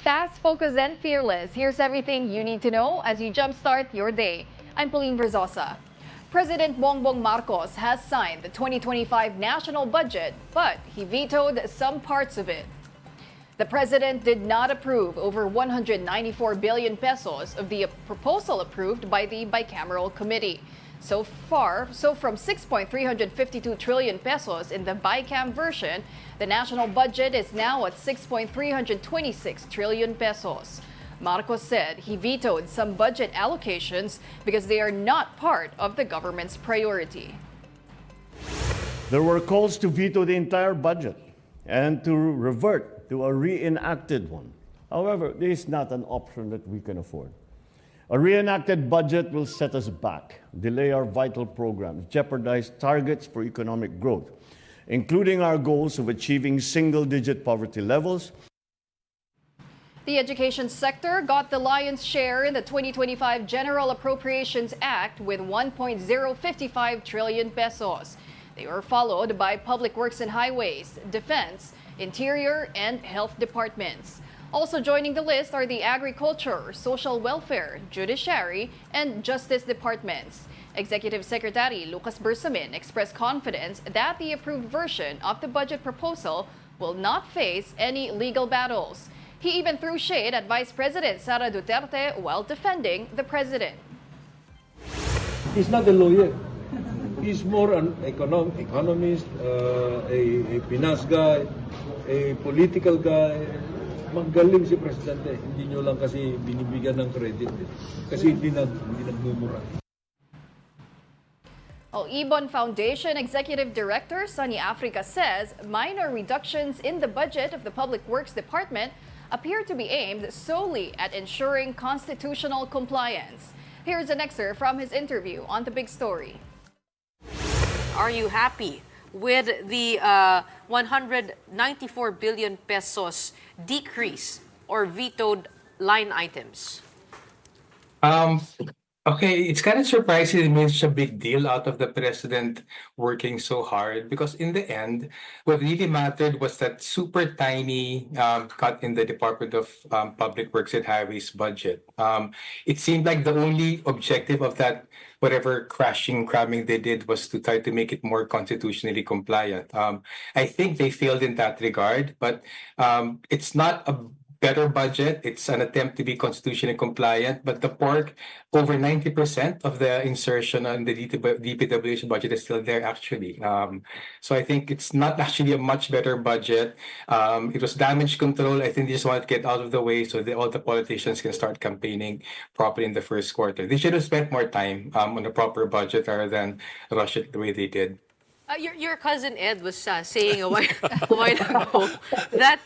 Fast, focused, and fearless. Here's everything you need to know as you jumpstart your day. I'm Pauline Verzosa. President Bongbong Marcos has signed the 2025 national budget, but he vetoed some parts of it. The president did not approve over 194 billion pesos of the proposal approved by the bicameral committee. So from 6.352 trillion pesos in the BICAM version, the national budget is now at 6.326 trillion pesos. Marcos said he vetoed some budget allocations because they are not part of the government's priority. There were calls to veto the entire budget and to revert to a reenacted one. However, this is not an option that we can afford. A reenacted budget will set us back, delay our vital programs, jeopardize targets for economic growth, including our goals of achieving single-digit poverty levels. The education sector got the lion's share in the 2025 General Appropriations Act with 1.055 trillion pesos. They were followed by Public Works and Highways, Defense, Interior, and Health departments. Also joining the list are the Agriculture, Social Welfare, Judiciary, and Justice departments. Executive Secretary Lucas Bersamin expressed confidence that the approved version of the budget proposal will not face any legal battles. He even threw shade at Vice President Sara Duterte while defending the president. He's not a lawyer. He's more an economist, a finance guy, a political guy. Magaling si Presidente. Hindi nyo lang kasi binibigyan ng credit. Kasi hindi nagmumura. Ibon Foundation Executive Director Sunny Africa says minor reductions in the budget of the Public Works Department appear to be aimed solely at ensuring constitutional compliance. Here's an excerpt from his interview on The Big Story. Are you happy with the 194 billion pesos decrease or vetoed line items? Okay, it's kind of surprising it made such a big deal out of the president working so hard because in the end, what really mattered was that super tiny cut in the Department of Public Works and Highways budget. It seemed like the only objective of that, whatever cramming they did was to try to make it more constitutionally compliant. I think they failed in that regard, but it's not a better budget. It's an attempt to be constitutionally compliant, but the pork, over 90% of the insertion on the DPWH budget is still there actually. So I think it's not actually a much better budget. It was damage control. I think they just want to get out of the way so that all the politicians can start campaigning properly in the first quarter. They should have spent more time on a proper budget rather than rush it the way they did. Your cousin Ed was saying a while ago that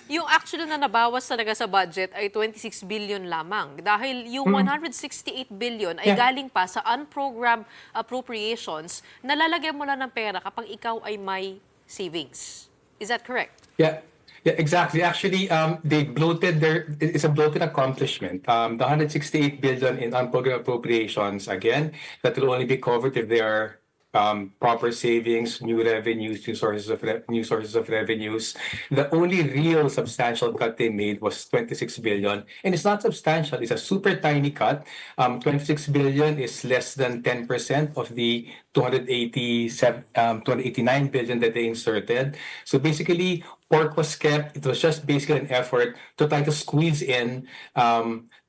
yung actually na nabawas talaga sa budget ay 26 billion lamang dahil yung 168 billion ay galing pa sa unprogrammed appropriations na lalagyan mo lang ng pera kapag ikaw ay may savings. Is that correct? Yeah. Yeah, exactly. Actually, they bloated it's a bloated accomplishment. The 168 billion in unprogrammed appropriations, again, that will only be covered if they are proper savings, new revenues, new sources of revenues. The only real substantial cut they made was 26 billion, and it's not substantial. It's a super tiny cut. 26 billion is less than 10% of the 289 billion that they inserted. So basically, pork was kept. It was just basically an effort to try to squeeze in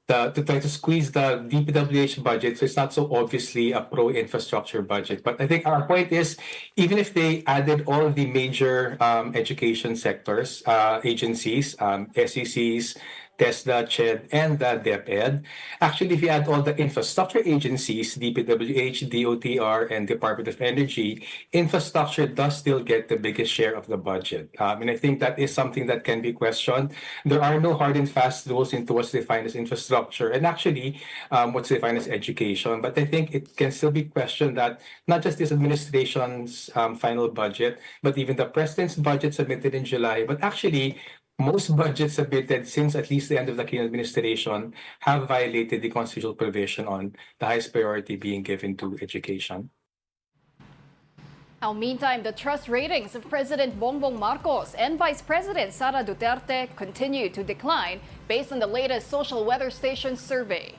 to try to squeeze the DPWH budget, so it's not so obviously a pro-infrastructure budget. But I think our point is, even if they added all of the major education sectors, agencies, SECs, TESDA, CHED, and the DepEd. Actually, if you add all the infrastructure agencies, DPWH, DOTR, and Department of Energy, infrastructure does still get the biggest share of the budget. And I think that is something that can be questioned. There are no hard and fast rules into what's defined as infrastructure, and actually what's defined as education. But I think it can still be questioned that not just this administration's final budget, but even the president's budget submitted in July, but actually most budgets submitted since at least the end of the Aquino administration have violated the constitutional provision on the highest priority being given to education. Now, meantime, the trust ratings of President Bongbong Marcos and Vice President Sara Duterte continue to decline based on the latest Social Weather Station survey.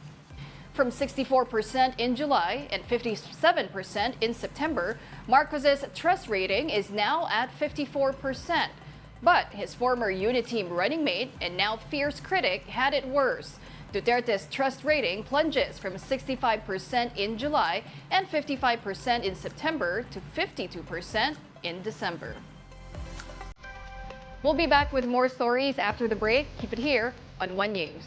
From 64% in July and 57% in September, Marcos's trust rating is now at 54%. But his former Uniteam running mate and now fierce critic had it worse. Duterte's trust rating plunges from 65% in July and 55% in September to 52% in December. We'll be back with more stories after the break. Keep it here on One News.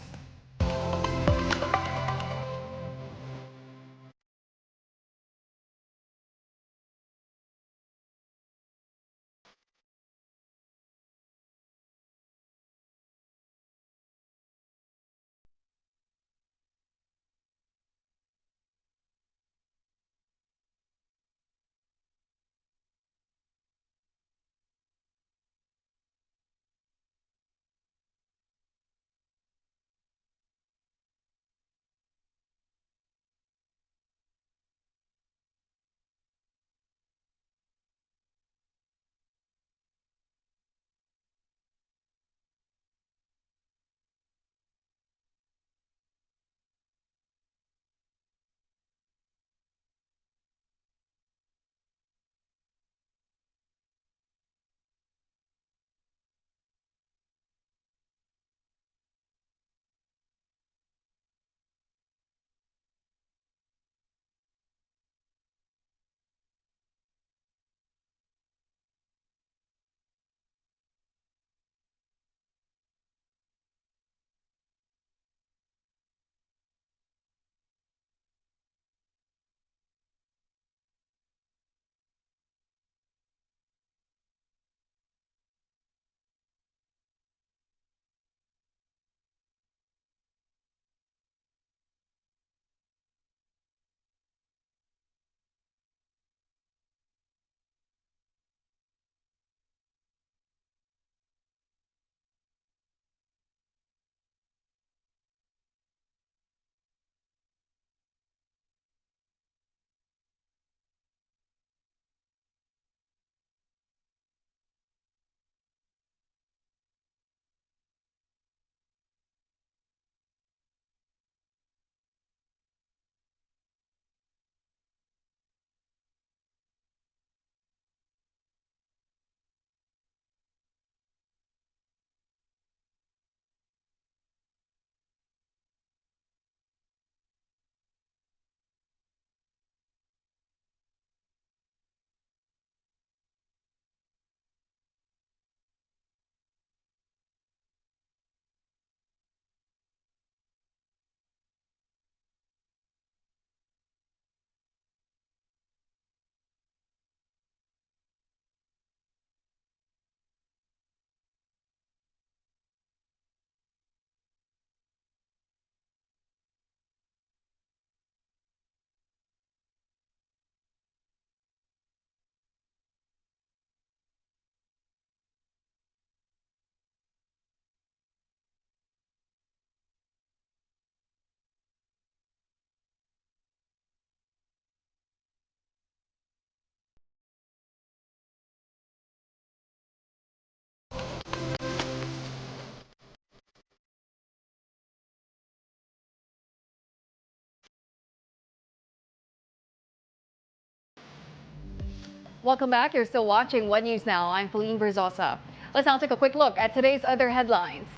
Welcome back. You're still watching One News Now. I'm Pauline Verzosa. Let's now take a quick look at today's other headlines.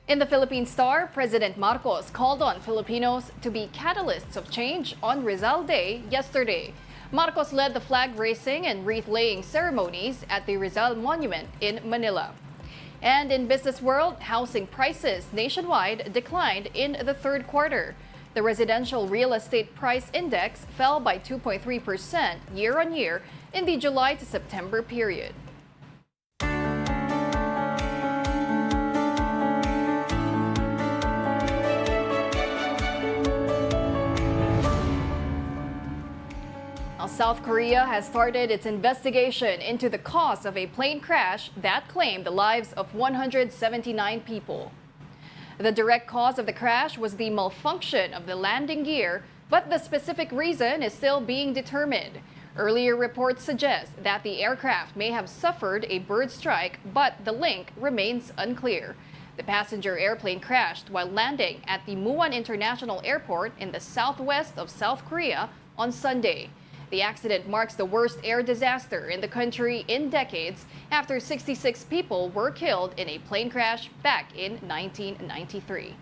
In the Philippine Star, President Marcos called on Filipinos to be catalysts of change on Rizal Day yesterday. Marcos led the flag raising and wreath-laying ceremonies at the Rizal Monument in Manila. And in business world, housing prices nationwide declined in the third quarter. The residential real estate price index fell by 2.3% year-on-year in the July to September period. Now, South Korea has started its investigation into the cause of a plane crash that claimed the lives of 179 people. The direct cause of the crash was the malfunction of the landing gear, but the specific reason is still being determined. Earlier reports suggest that the aircraft may have suffered a bird strike, but the link remains unclear. The passenger airplane crashed while landing at the Muan International Airport in the southwest of South Korea on Sunday. The accident marks the worst air disaster in the country in decades after 66 people were killed in a plane crash back in 1993.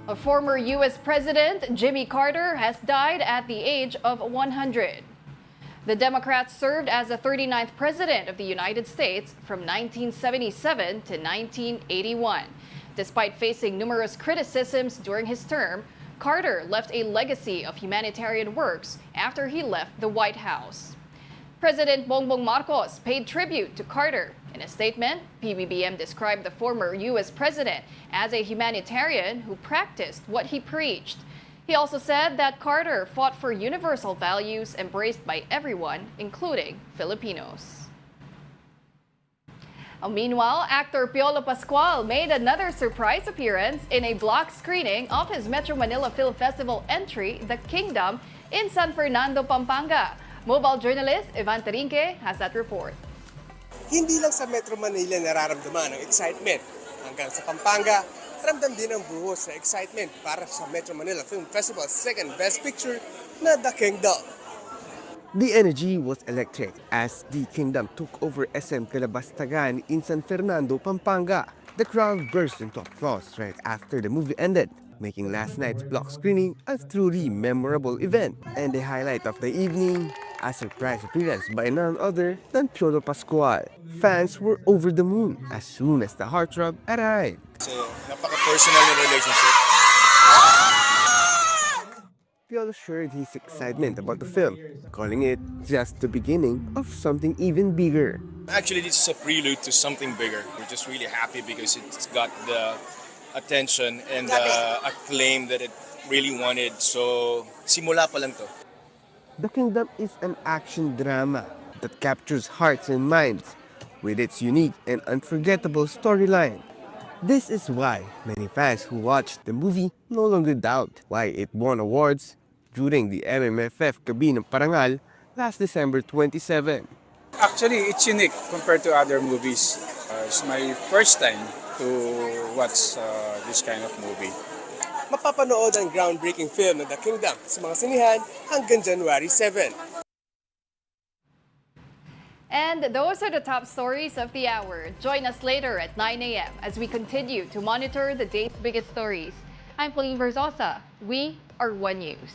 A former U.S. President, Jimmy Carter, has died at the age of 100. The Democrat served as the 39th President of the United States from 1977 to 1981. Despite facing numerous criticisms during his term, Carter left a legacy of humanitarian works after he left the White House. President Bongbong Marcos paid tribute to Carter. In a statement, PBBM described the former U.S. president as a humanitarian who practiced what he preached. He also said that Carter fought for universal values embraced by everyone, including Filipinos. Meanwhile, actor Piolo Pascual made another surprise appearance in a block screening of his Metro Manila Film Festival entry, The Kingdom, in San Fernando, Pampanga. Mobile journalist Ivan Tarinque has that report. Hindi lang sa Metro Manila nararamdaman ang excitement. Hanggang sa Pampanga, ramdam din ang buhos na excitement para sa Metro Manila Film Festival's second Best Picture na The Kingdom. The energy was electric as The Kingdom took over SM Calabastagan in San Fernando, Pampanga. The crowd burst into applause right after the movie ended, making last night's block screening a truly memorable event. And the highlight of the evening, a surprise appearance by none other than Piolo Pascual. Fans were over the moon as soon as the heartthrob arrived. Kasi napaka-personal na relationship. Piolo shared his excitement about the film, calling it just the beginning of something even bigger. Actually, this is a prelude to something bigger. We're just really happy because it's got the attention and the acclaim that it really wanted. So, simula pa lang to. The Kingdom is an action drama that captures hearts and minds with its unique and unforgettable storyline. This is why many fans who watched the movie no longer doubt why it won awards during the MMFF Kabinang Parangal last December 27. Actually, it's unique compared to other movies. It's my first time to watch this kind of movie. Mapapanood ang groundbreaking film na The Kingdom sa mga sinihan hanggang January 7. And those are the top stories of the hour. Join us later at 9 a.m. as we continue to monitor the day's biggest stories. I'm Pauline Verzosa. We are One News.